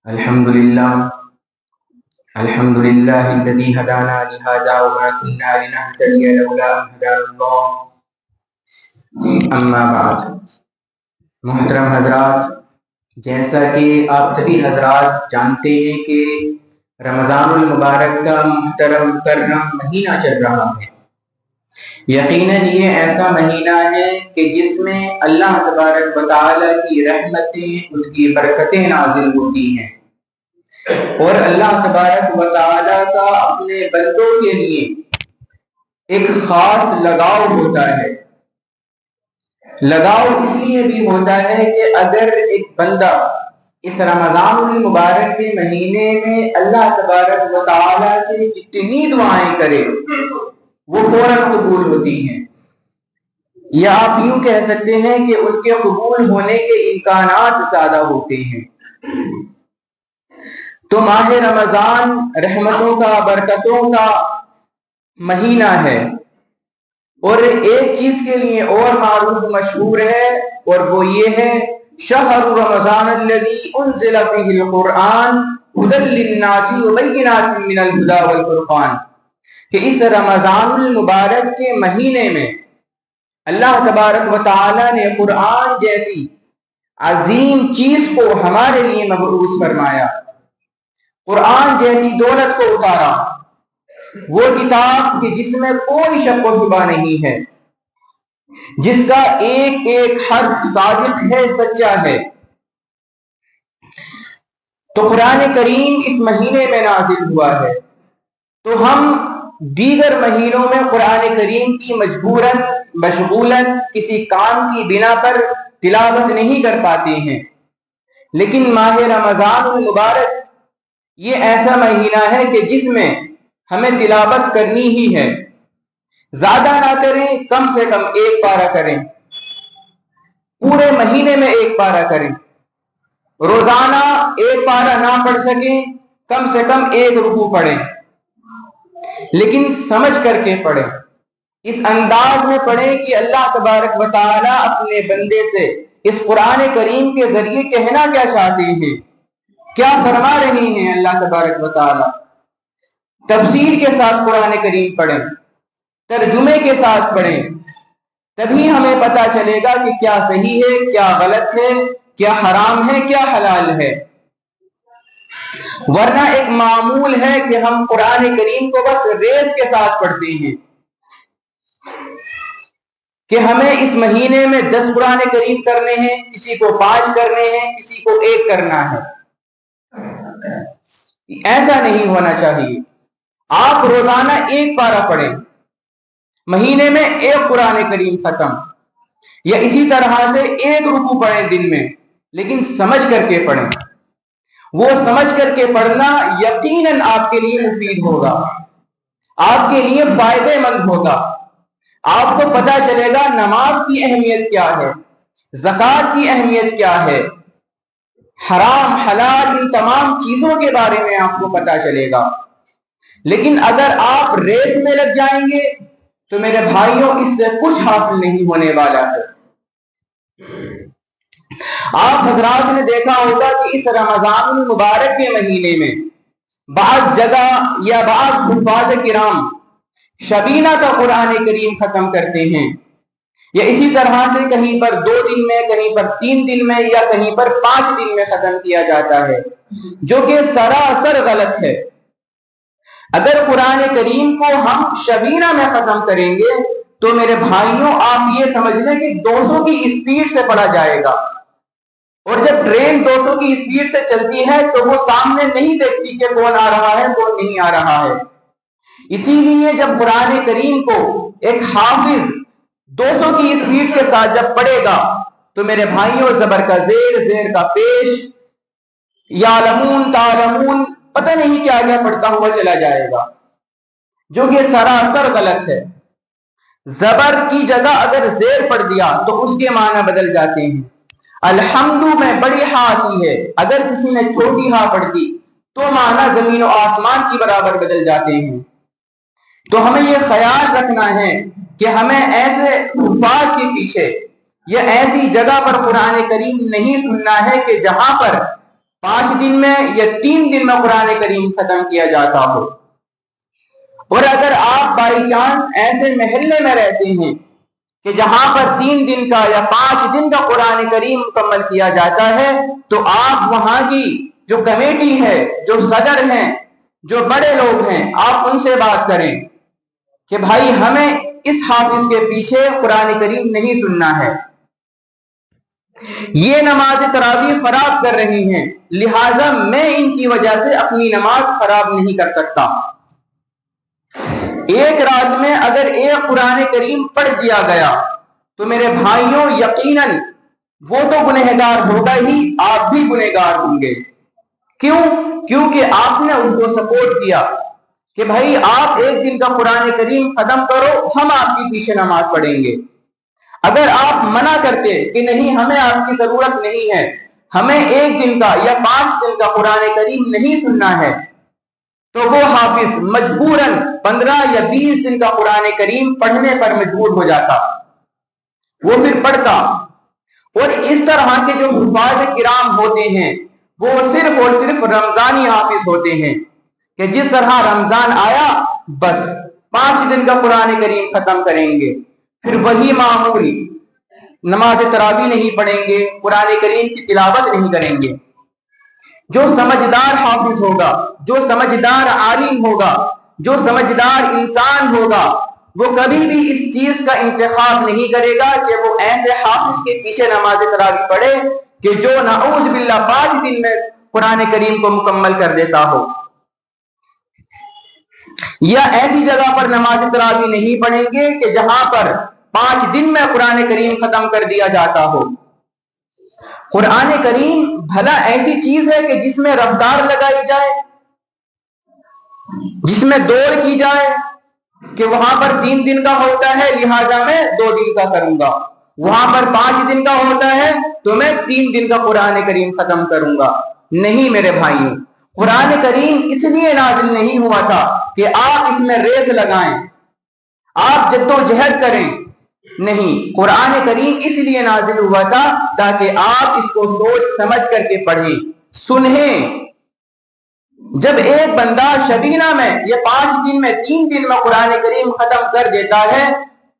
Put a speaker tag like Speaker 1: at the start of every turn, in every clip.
Speaker 1: الحمد لله الذي هدانا لهذا وما كنا لنهتدي لولا أن هدانا الله. اما بعد. محترم حضرات، جیسا کہ آپ سبھی حضرات جانتے ہیں کہ رمضان المبارک کا محترم مکرم مہینہ چل رہا ہے. یقیناً یہ ایسا مہینہ ہے کہ جس میں اللہ تبارک و تعالیٰ کی رحمتیں، اس کی برکتیں نازل ہوتی ہیں، اور اللہ تبارک و تعالیٰ کا اپنے بندوں کے لیے ایک خاص لگاؤ ہوتا ہے. لگاؤ اس لیے بھی ہوتا ہے کہ اگر ایک بندہ اس رمضان المبارک کے مہینے میں اللہ تبارک و تعالیٰ سے جتنی دعائیں کرے وہ فوراً قبول ہوتی ہیں، یا آپ یوں کہہ سکتے ہیں کہ ان کے قبول ہونے کے امکانات زیادہ ہوتے ہیں. تو ماہ رمضان رحمتوں کا، برکتوں کا مہینہ ہے، اور ایک چیز کے لیے اور معروف مشہور ہے، اور وہ یہ ہے شہر رمضان الذی انزل فیہ القرآن ھدی للناس وبینات من الھدی والفرقان، کہ اس رمضان المبارک کے مہینے میں اللہ تبارک و تعالیٰ نے قرآن جیسی عظیم چیز کو ہمارے لیے مبعوث فرمایا، قرآن جیسی دولت کو اتارا، وہ کتاب کہ جس میں کوئی شک و شبہ نہیں ہے، جس کا ایک ایک حرف صادق ہے، سچا ہے. تو قرآن کریم اس مہینے میں نازل ہوا ہے. تو ہم دیگر مہینوں میں قرآن کریم کی مجبوراً مشغولاً کسی کام کی بنا پر تلاوت نہیں کر پاتے ہیں، لیکن ماہ رمضان المبارک یہ ایسا مہینہ ہے کہ جس میں ہمیں تلاوت کرنی ہی ہے. زیادہ نہ کریں، کم سے کم ایک پارہ کریں، پورے مہینے میں ایک پارہ کریں. روزانہ ایک پارہ نہ پڑھ سکیں، کم سے کم ایک رکوع پڑھیں، لیکن سمجھ کر کے پڑھیں، اس انداز میں پڑھیں کہ اللہ تبارک و تعالیٰ اپنے بندے سے اس قرآن کریم کے ذریعے کہنا کیا چاہتے ہیں، کیا فرما رہے ہیں اللہ تبارک و تعالیٰ. تفسیر کے ساتھ قرآن کریم پڑھیں، ترجمے کے ساتھ پڑھیں، تبھی ہمیں پتہ چلے گا کہ کیا صحیح ہے، کیا غلط ہے، کیا حرام ہے، کیا حلال ہے. ورنہ ایک معمول ہے کہ ہم قرآن کریم کو بس ریس کے ساتھ پڑھتے ہیں کہ ہمیں اس مہینے میں 10 قرآن کریم کرنے ہیں، کسی کو 5 کرنے ہیں، کسی کو 1 کرنا ہے. ایسا نہیں ہونا چاہیے. آپ روزانہ 1 پارہ پڑھیں، مہینے میں 1 قرآن کریم ختم، یا اسی طرح سے 1 رکوع پڑھیں دن میں، لیکن سمجھ کر کے پڑھیں. وہ سمجھ کر کے پڑھنا یقیناً آپ کے لیے مفید ہوگا، آپ کے لیے فائدہ مند ہوگا. آپ کو پتہ چلے گا نماز کی اہمیت کیا ہے، زکوٰۃ کی اہمیت کیا ہے، حرام حلال ان تمام چیزوں کے بارے میں آپ کو پتہ چلے گا. لیکن اگر آپ ریس میں لگ جائیں گے تو میرے بھائیوں اس سے کچھ حاصل نہیں ہونے والا ہے. آپ حضرات نے دیکھا ہوگا کہ اس رمضان المبارک کے مہینے میں بعض جگہ یا بعض حفاظ کرام شبینہ کا قرآن کریم ختم کرتے ہیں، یا اسی طرح سے کہیں پر 2 دن میں، کہیں پر 3 دن میں، یا کہیں پر 5 دن میں ختم کیا جاتا ہے، جو کہ سراسر غلط ہے. اگر قرآن کریم کو ہم شبینہ میں ختم کریں گے تو میرے بھائیوں آپ یہ سمجھ لیں کہ 200 کی اسپیڈ سے پڑھا جائے گا، اور جب ٹرین 200 کی اسپیڈ سے چلتی ہے تو وہ سامنے نہیں دیکھتی کہ کون آ رہا ہے، کون نہیں آ رہا ہے. اسی لیے جب قرآن کریم کو ایک حافظ 200 کی اسپیڈ کے ساتھ جب پڑھے گا تو میرے بھائیوں زبر کا زیر، زیر کا پیش، یعلمون تعلمون، پتہ نہیں کیا کیا پڑھتا ہوا چلا جائے گا، جو کہ سراسر غلط ہے. زبر کی جگہ اگر زیر پڑھ دیا تو اس کے معنی بدل جاتے ہیں. الحمد میں بڑی ہا آتی ہے، اگر کسی نے چھوٹی ہا پڑھ دی تو معنی زمین و آسمان کی برابر بدل جاتے ہیں. تو ہمیں یہ خیال رکھنا ہے کہ ہمیں ایسے حفاظ کے پیچھے یا ایسی جگہ پر قرآن کریم نہیں سننا ہے کہ جہاں پر 5 دن میں یا 3 دن میں قرآن کریم ختم کیا جاتا ہو۔ اور اگر آپ بائی چانس ایسے محلے میں رہتے ہیں کہ جہاں پر 3 دن کا یا 5 دن کا قرآن کریم مکمل کیا جاتا ہے، تو آپ وہاں کی جو کمیٹی ہے، جو صدر ہیں، جو بڑے لوگ ہیں، آپ ان سے بات کریں کہ بھائی ہمیں اس حافظ کے پیچھے قرآن کریم نہیں سننا ہے، یہ نماز تراویح خراب کر رہی ہیں، لہذا میں ان کی وجہ سے اپنی نماز خراب نہیں کر سکتا۔ ایک رات میں اگر ایک قرآن کریم پڑھ دیا گیا تو میرے بھائیوں یقیناً وہ تو گنہگار ہوگا ہی، آپ بھی گنہگار ہوں گے۔ کیوں؟ کیونکہ آپ نے اس کو سپورٹ کیا کہ بھائی آپ ایک دن کا قرآن کریم ختم کرو، ہم آپ کے پیچھے نماز پڑھیں گے۔ اگر آپ منع کرتے کہ نہیں ہمیں آپ کی ضرورت نہیں ہے، ہمیں ایک دن کا یا 5 دن کا قرآن کریم نہیں سننا ہے، تو وہ حافظ مجبوراً 15 یا 20 دن کا قرآن کریم پڑھنے پر مجبور ہو جاتا، وہ پھر پڑھتا۔ اور اس طرح کے جو حفاظ کرام ہوتے ہیں وہ صرف اور صرف رمضانی حافظ ہوتے ہیں کہ جس طرح رمضان آیا بس 5 دن کا قرآن کریم ختم کریں گے، پھر وہی معمول، نماز تراویح نہیں پڑھیں گے، قرآن کریم کی تلاوت نہیں کریں گے۔ جو سمجھدار حافظ ہوگا، جو سمجھدار عالم ہوگا، جو سمجھدار انسان ہوگا، وہ کبھی بھی اس چیز کا انتخاب نہیں کرے گا کہ وہ ایسے حافظ کے پیچھے نماز تراویح پڑھے کہ جو نعوذ باللہ 5 دن میں قرآن کریم کو مکمل کر دیتا ہو، یا ایسی جگہ پر نماز تراویح نہیں پڑھیں گے کہ جہاں پر 5 دن میں قرآن کریم ختم کر دیا جاتا ہو۔ قرآن کریم بھلا ایسی چیز ہے کہ جس میں رفتار لگائی جائے، جس میں دوڑ کی جائے کہ وہاں پر 3 دن کا ہوتا ہے لہذا میں 2 دن کا کروں گا، وہاں پر 5 دن کا ہوتا ہے تو میں 3 دن کا قرآن کریم ختم کروں گا؟ نہیں میرے بھائیوں، قرآن کریم اس لیے نازل نہیں ہوا تھا کہ آپ اس میں ریس لگائیں، آپ جدوجہد کریں، نہیں، قرآن کریم اس لیے نازل ہوا تھا تاکہ آپ اس کو سوچ سمجھ کر کے پڑھیں، سنیں۔ جب ایک بندہ شبینہ میں یا 5 دن میں 3 دن میں قرآن کریم ختم کر دیتا ہے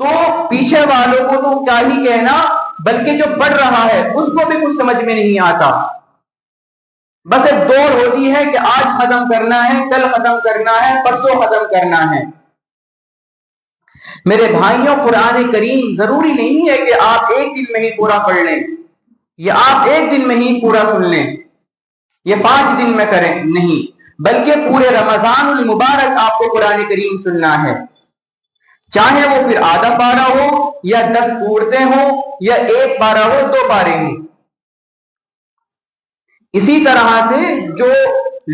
Speaker 1: تو پیچھے والوں کو تو کیا ہی کہنا، بلکہ جو پڑھ رہا ہے اس کو بھی کچھ سمجھ میں نہیں آتا، بس ایک دوڑ ہوتی ہے کہ آج ختم کرنا ہے، کل ختم کرنا ہے، پرسوں ختم کرنا ہے۔ میرے بھائیوں، قرآن کریم ضروری نہیں ہے کہ آپ ایک دن میں ہی پورا پڑھ لیں، یا آپ ایک دن میں ہی پورا سن لیں، یا 5 دن میں کریں، نہیں، بلکہ پورے رمضان المبارک آپ کو قرآن کریم سننا ہے، چاہے وہ پھر آدھا پارہ ہو یا 10 سورتیں ہوں یا 1 پارہ ہو، 2 پارے ہوں۔ اسی طرح سے جو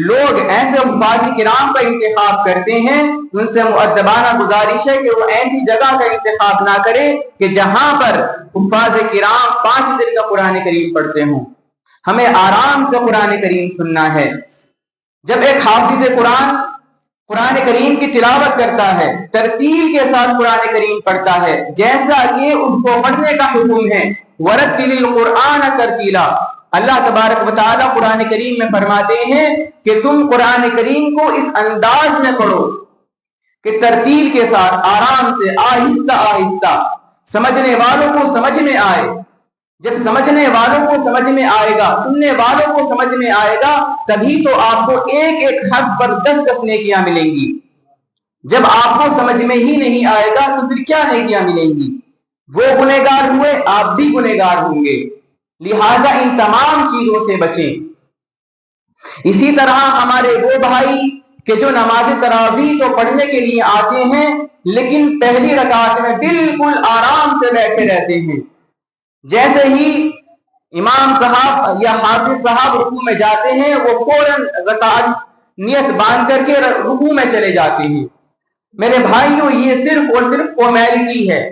Speaker 1: لوگ ایسے حفاظ کرام کا انتخاب کرتے ہیں ان سے مؤدبانہ گزارش ہے کہ وہ ایسی جگہ کا انتخاب نہ کریں کہ جہاں پر حفاظ کرام 5 دن کا قرآن کریم پڑھتے ہوں۔ ہمیں آرام سے قرآن کریم سننا ہے۔ جب ایک حافظ قرآن کریم کی تلاوت کرتا ہے، ترتیل کے ساتھ قرآن کریم پڑھتا ہے، جیسا کہ اس کو پڑھنے کا حکم ہے، وَرَتِّلِ الْقُرْآنَ تَرْتِيلًا، اللہ تبارک و تعالیٰ قرآن کریم میں فرماتے ہیں کہ تم قرآن کریم کو اس انداز میں پڑھو کہ ترتیل کے ساتھ، آرام سے، آہستہ آہستہ، سمجھنے والوں کو سمجھ میں آئے۔ جب سمجھنے والوں کو سمجھ میں آئے گا، سننے والوں کو سمجھ میں آئے گا، تبھی تو آپ کو ایک ایک حرف پر 10 نیکیاں ملیں گی۔ جب آپ کو سمجھ میں ہی نہیں آئے گا تو پھر کیا نیکیاں ملیں گی؟ وہ گنہگار ہوئے، آپ بھی گنہگار ہوں گے، لہذا ان تمام چیزوں سے بچیں۔ اسی طرح ہمارے وہ بھائی کہ جو نماز تراویح تو پڑھنے کے لیے آتے ہیں لیکن پہلی رکعت میں بالکل آرام سے بیٹھے رہتے ہیں، جیسے ہی امام صاحب یا حافظ صاحب رکوع میں جاتے ہیں وہ فوراً رکعت نیت باندھ کر کے رکوع میں چلے جاتے ہیں۔ میرے بھائیوں، یہ صرف اور صرف فارمیلٹی ہے،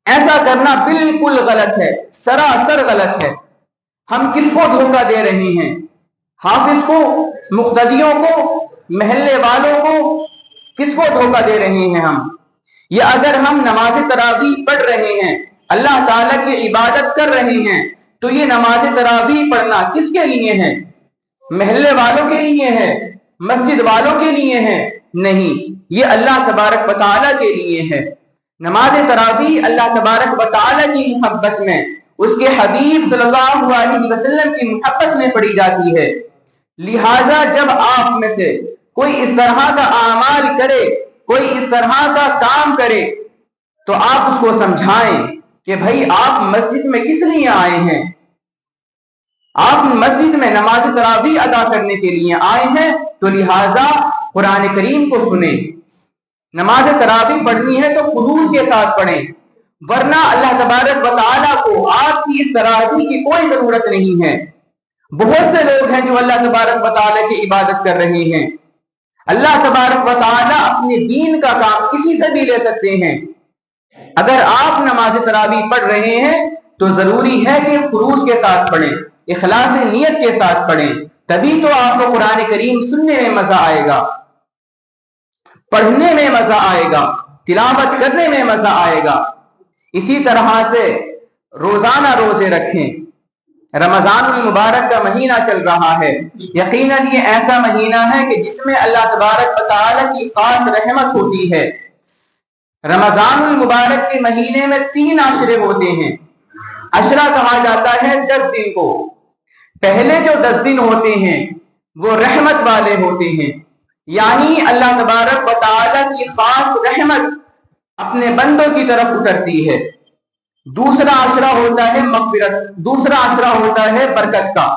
Speaker 1: ایسا کرنا بالکل غلط ہے، سراسر غلط ہے۔ ہم کس کو دھوکہ دے رہے ہیں؟ حافظ کو، مقتدیوں کو، محلے والوں کو، کس کو دھوکہ دے رہے ہیں ہم؟ یا اگر ہم نماز تراویح پڑھ رہے ہیں، اللہ تعالیٰ کی عبادت کر رہے ہیں، تو یہ نماز تراویح پڑھنا کس کے لیے ہے؟ محلے والوں کے لیے ہے, مسجد والوں کے لیے ہے, نہیں, یہ اللہ تبارک و تعالیٰ کے لیے ہے. نماز تراویح اللہ تبارک و تعالیٰ کی محبت میں, اس کے حبیب صلی اللہ علیہ وسلم کی محبت میں پڑھی جاتی ہے. لہذا جب آپ میں سے کوئی اس طرح کا اعمال کرے, کوئی اس طرح کا کام کرے, تو آپ اس کو سمجھائیں کہ بھائی آپ مسجد میں کس لیے آئے ہیں. آپ مسجد میں نماز تراویح ادا کرنے کے لیے آئے ہیں, تو لہذا قرآن کریم کو سنیں. نماز تراویح پڑھنی ہے تو خلوص کے ساتھ پڑھیں, ورنہ اللہ تبارک و تعالیٰ کو آپ کی اس تراویح کی کوئی ضرورت نہیں ہے. بہت سے لوگ ہیں جو اللہ تبارک و تعالیٰ کی عبادت کر رہے ہیں. اللہ تبارک و تعالیٰ اپنے دین کا کام کسی سے بھی لے سکتے ہیں. اگر آپ نماز تراویح پڑھ رہے ہیں تو ضروری ہے کہ خلوص کے ساتھ پڑھیں, اخلاص نیت کے ساتھ پڑھیں, تبھی تو آپ کو قرآن کریم سننے میں مزہ آئے گا, پڑھنے میں مزہ آئے گا, تلاوت کرنے میں مزہ آئے گا. اسی طرح سے روزانہ روزے رکھیں. رمضان المبارک کا مہینہ چل رہا ہے, یقیناً یہ ایسا مہینہ ہے کہ جس میں اللہ تبارک و تعالیٰ کی خاص رحمت ہوتی ہے. رمضان المبارک کے مہینے میں 3 عشرے ہوتے ہیں. عشرہ کہا جاتا ہے 10 دن کو. پہلے جو 10 دن ہوتے ہیں وہ رحمت والے ہوتے ہیں, یعنی اللہ تبارک و تعالیٰ کی خاص رحمت اپنے بندوں کی طرف اترتی ہے. دوسرا عشرہ ہوتا ہے مغفرت, دوسرا عشرہ ہوتا ہے برکت کا,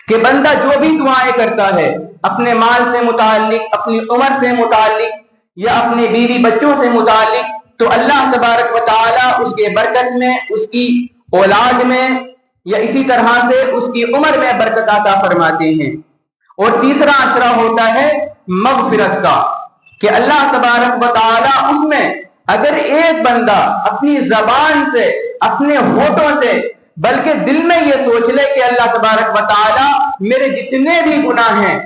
Speaker 1: کہ بندہ جو بھی دعائیں کرتا ہے اپنے مال سے متعلق, اپنی عمر سے متعلق یا اپنے بیوی بچوں سے متعلق, تو اللہ تبارک و تعالیٰ اس کے برکت میں, اس کی اولاد میں یا اسی طرح سے اس کی عمر میں برکت عطا فرماتے ہیں. اور تیسرا عشرہ ہوتا ہے مغفرت کا, کہ اللہ تبارک و تعالیٰ اس میں اگر ایک بندہ اپنی زبان سے, اپنے ہونٹوں سے, بلکہ دل میں یہ سوچ لے کہ اللہ تبارک و تعالیٰ میرے جتنے بھی گناہ ہیں,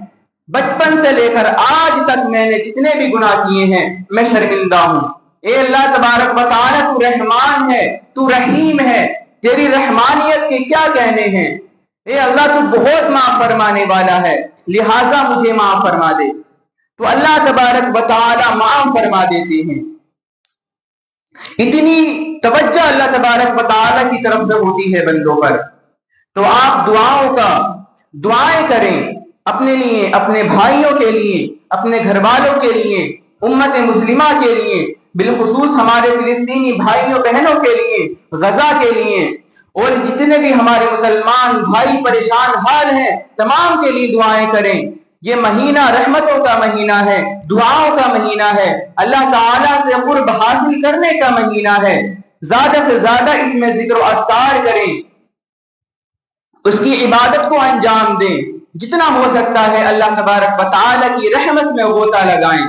Speaker 1: بچپن سے لے کر آج تک میں نے جتنے بھی گناہ کیے ہیں, میں شرمندہ ہوں. اے اللہ تبارک و تعالیٰ تو رحمان ہے, تو رحیم ہے, تیری رحمانیت کے کیا کہنے ہیں. اے اللہ تو بہت معاف فرمانے والا ہے, لہٰذا مجھے معاف فرما دے. تو اللہ تبارک و تعالیٰ معاف فرما دیتے ہیں. اتنی توجہ اللہ تبارک و تعالیٰ کی طرف سے ہوتی ہے بندوں پر. تو آپ دعائیں کریں اپنے لیے, اپنے بھائیوں کے لیے, اپنے گھر والوں کے لیے, امت مسلمہ کے لیے, بالخصوص ہمارے فلسطینی بھائیوں بہنوں کے لیے, غزہ کے لیے, اور جتنے بھی ہمارے مسلمان بھائی پریشان حال ہیں تمام کے لیے دعائیں کریں. یہ مہینہ رحمتوں کا مہینہ ہے, دعاؤں کا مہینہ ہے, اللہ تعالیٰ سے قرب حاصل کرنے کا مہینہ ہے. زیادہ سے زیادہ اس میں ذکر و اذکار کریں, اس کی عبادت کو انجام دیں. جتنا ہو سکتا ہے اللہ تبارک و تعالیٰ کی رحمت میں غوطہ لگائیں.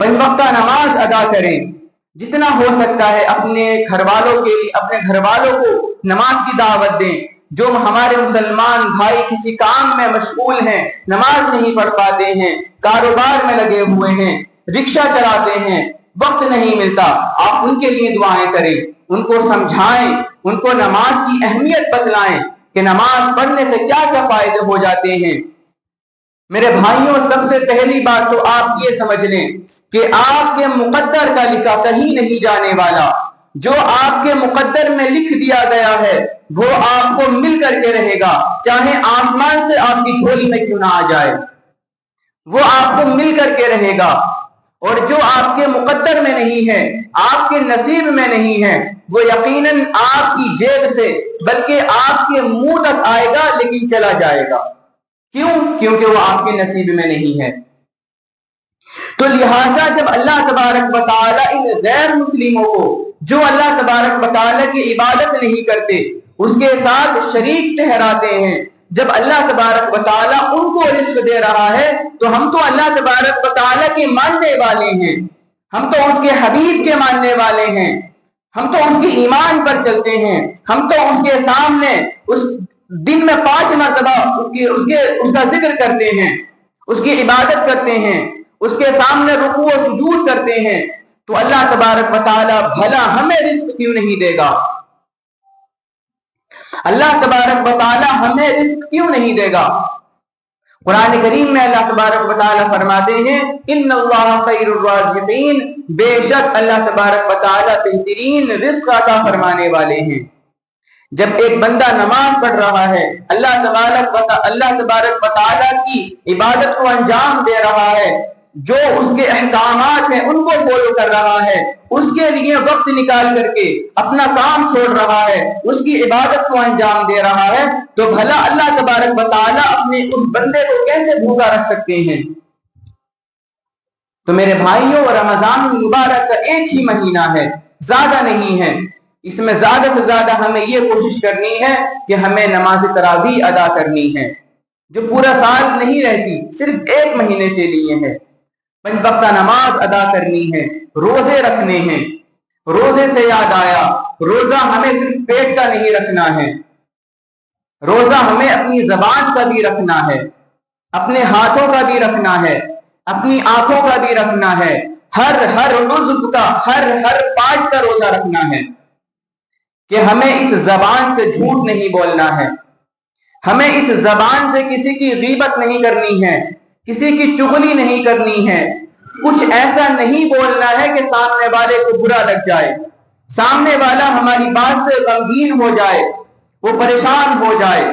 Speaker 1: 5 وقتہ نماز ادا کریں. جتنا ہو سکتا ہے اپنے گھر والوں کے لیے, اپنے گھر والوں کو نماز کی دعوت دیں. جو ہمارے مسلمان بھائی کسی کام میں مشغول ہیں, نماز نہیں پڑھ پاتے ہیں, کاروبار میں لگے ہوئے ہیں, رکشہ چلاتے ہیں, وقت نہیں ملتا, آپ ان کے لیے دعائیں کریں, ان کو سمجھائیں, ان کو نماز کی اہمیت بتلائیں کہ نماز پڑھنے سے کیا کیا فائدے ہو جاتے ہیں. میرے بھائیوں, سب سے پہلی بات تو آپ یہ سمجھ لیں کہ آپ کے مقدر کا لکھا کہیں نہیں جانے والا. جو آپ کے مقدر میں لکھ دیا گیا ہے وہ آپ کو مل کر کے رہے گا, چاہے آسمان سے آپ کی جھولی میں کیوں نہ آ جائے, وہ آپ کو مل کر کے رہے گا. اور جو آپ کے مقدر میں نہیں ہے, آپ کے نصیب میں نہیں ہے, وہ یقیناً آپ کی جیب سے بلکہ آپ کے منہ تک آئے گا لیکن چلا جائے گا. کیوں؟ کیونکہ وہ آپ کے نصیب میں نہیں ہے. تو لہذا جب اللہ تبارک و تعالیٰ ان غیر مسلموں کو جو اللہ تبارک و تعالیٰ کی عبادت نہیں کرتے اس کے ساتھ شریک ٹھہراتے ہیں, جب اللہ تبارک و تعالیٰ ان کو رزق دے رہا ہے تو ہم تو اللہ تبارک و تعالیٰ کے ماننے والے ہیں, ہم تو اس کے حبیب کے ماننے والے ہیں, ہم تو اس کے ایمان پر چلتے ہیں, ہم تو اس کے سامنے اس دن میں 5 مرتبہ اس کا ذکر کرتے ہیں, اس کی عبادت کرتے ہیں, اس کے سامنے رکوع و سجود کرتے ہیں. تو اللہ تبارک و تعالیٰ بھلا ہمیں رزق کیوں نہیں دے گا؟ اللہ تبارک و تعالیٰ ہمیں ہمیں رزق کیوں نہیں دے گا؟ قرآن کریم میں اللہ تبارک و تعالی فرماتے ہیں ان اللہ خیر الرازقین، بے شک اللہ تبارک و تعالی بہترین رزق عطا فرمانے والے ہیں۔ جب ایک بندہ نماز پڑھ رہا ہے، اللہ تبارک و تعالی کی عبادت کو انجام دے رہا ہے، جو اس کے احکامات ہیں ان کو فالو کر رہا ہے، اس کے لیے وقت نکال کر کے اپنا کام چھوڑ رہا ہے، اس کی عبادت کو انجام دے رہا ہے، تو بھلا اللہ تبارک و تعالی اپنے اس بندے کو کیسے بھوکا رکھ سکتے ہیں؟ تو میرے بھائیوں، رمضان المبارک کا ایک ہی مہینہ ہے، زیادہ نہیں ہے۔ اس میں زیادہ سے زیادہ ہمیں یہ کوشش کرنی ہے کہ ہمیں نماز تراویح ادا کرنی ہے، جو پورا سال نہیں رہتی، صرف ایک مہینے کے لیے ہے۔ 5 وقتہ نماز ادا کرنی ہے، روزے رکھنے ہیں۔ روزے سے یاد آیا، روزہ ہمیں صرف پیٹ کا نہیں رکھنا ہے، روزہ ہمیں اپنی زبان کا بھی رکھنا ہے، اپنے ہاتھوں کا بھی رکھنا ہے، اپنی آنکھوں کا بھی رکھنا ہے، ہر عضو کا، ہر پارٹ کا روزہ رکھنا ہے، کہ ہمیں اس زبان سے جھوٹ نہیں بولنا ہے، ہمیں اس زبان سے کسی کی غیبت نہیں کرنی ہے، کسی کی چغلی نہیں کرنی ہے، کچھ ایسا نہیں بولنا ہے کہ سامنے والے کو برا لگ جائے، سامنے والا ہماری بات سے غمگین ہو جائے، وہ پریشان ہو جائے،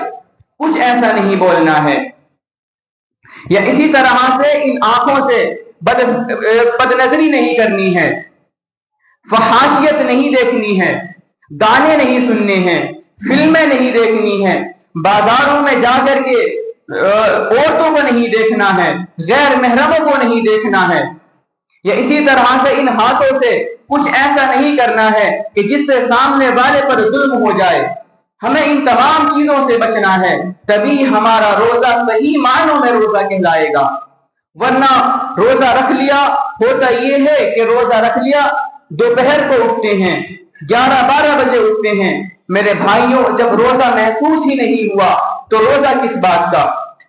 Speaker 1: کچھ ایسا نہیں بولنا ہے۔ یا اسی طرح سے ان آنکھوں سے بد نظری نہیں کرنی ہے، فحاشیت نہیں دیکھنی ہے، گانے نہیں سننے ہیں، فلمیں نہیں دیکھنی ہیں، بازاروں میں جا کر کے عورتوں کو نہیں دیکھنا ہے، غیر محرموں کو نہیں دیکھنا ہے۔ یا اسی طرح سے ان ہاتھوں سے کچھ ایسا نہیں کرنا ہے کہ جس سے سامنے والے پر ظلم ہو جائے۔ ہمیں ان تمام چیزوں سے بچنا ہے، تبھی ہمارا روزہ صحیح معنوں میں روزہ کہلائے گا۔ ورنہ روزہ رکھ لیا، ہوتا یہ ہے کہ روزہ رکھ لیا، دوپہر کو اٹھتے ہیں، 11-12 بجے اٹھتے ہیں۔ میرے بھائیوں، جب روزہ محسوس ہی نہیں ہوا تو روزہ کس بات کا؟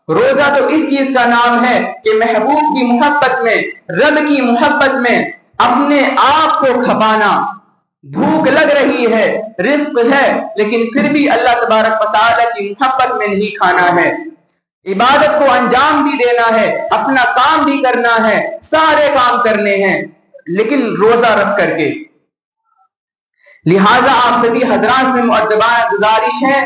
Speaker 1: روزہ تو اس چیز کا نام ہے کہ محبوب کی محبت میں، رب کی محبت میں اپنے آپ کو کھپانا۔ بھوک لگ رہی ہے، رزق ہے، لیکن پھر بھی اللہ تبارک و تعالی کی محبت میں نہیں کھانا ہے، عبادت کو انجام بھی دینا ہے، اپنا کام بھی کرنا ہے، سارے کام کرنے ہیں، لیکن روزہ رکھ کر کے۔ لہٰذا آپ سبھی حضرات سے مؤدبانہ گزارش ہے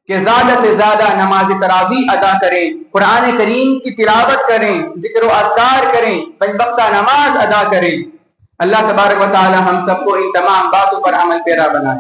Speaker 1: کہ زیادہ سے زیادہ نماز تراویح ادا کریں، قرآن کریم کی تلاوت کریں، ذکر و اذکار کریں، 5 وقتہ نماز ادا کریں۔ اللہ تبارک و تعالی ہم سب کو ان تمام باتوں پر عمل پیرا بنائے۔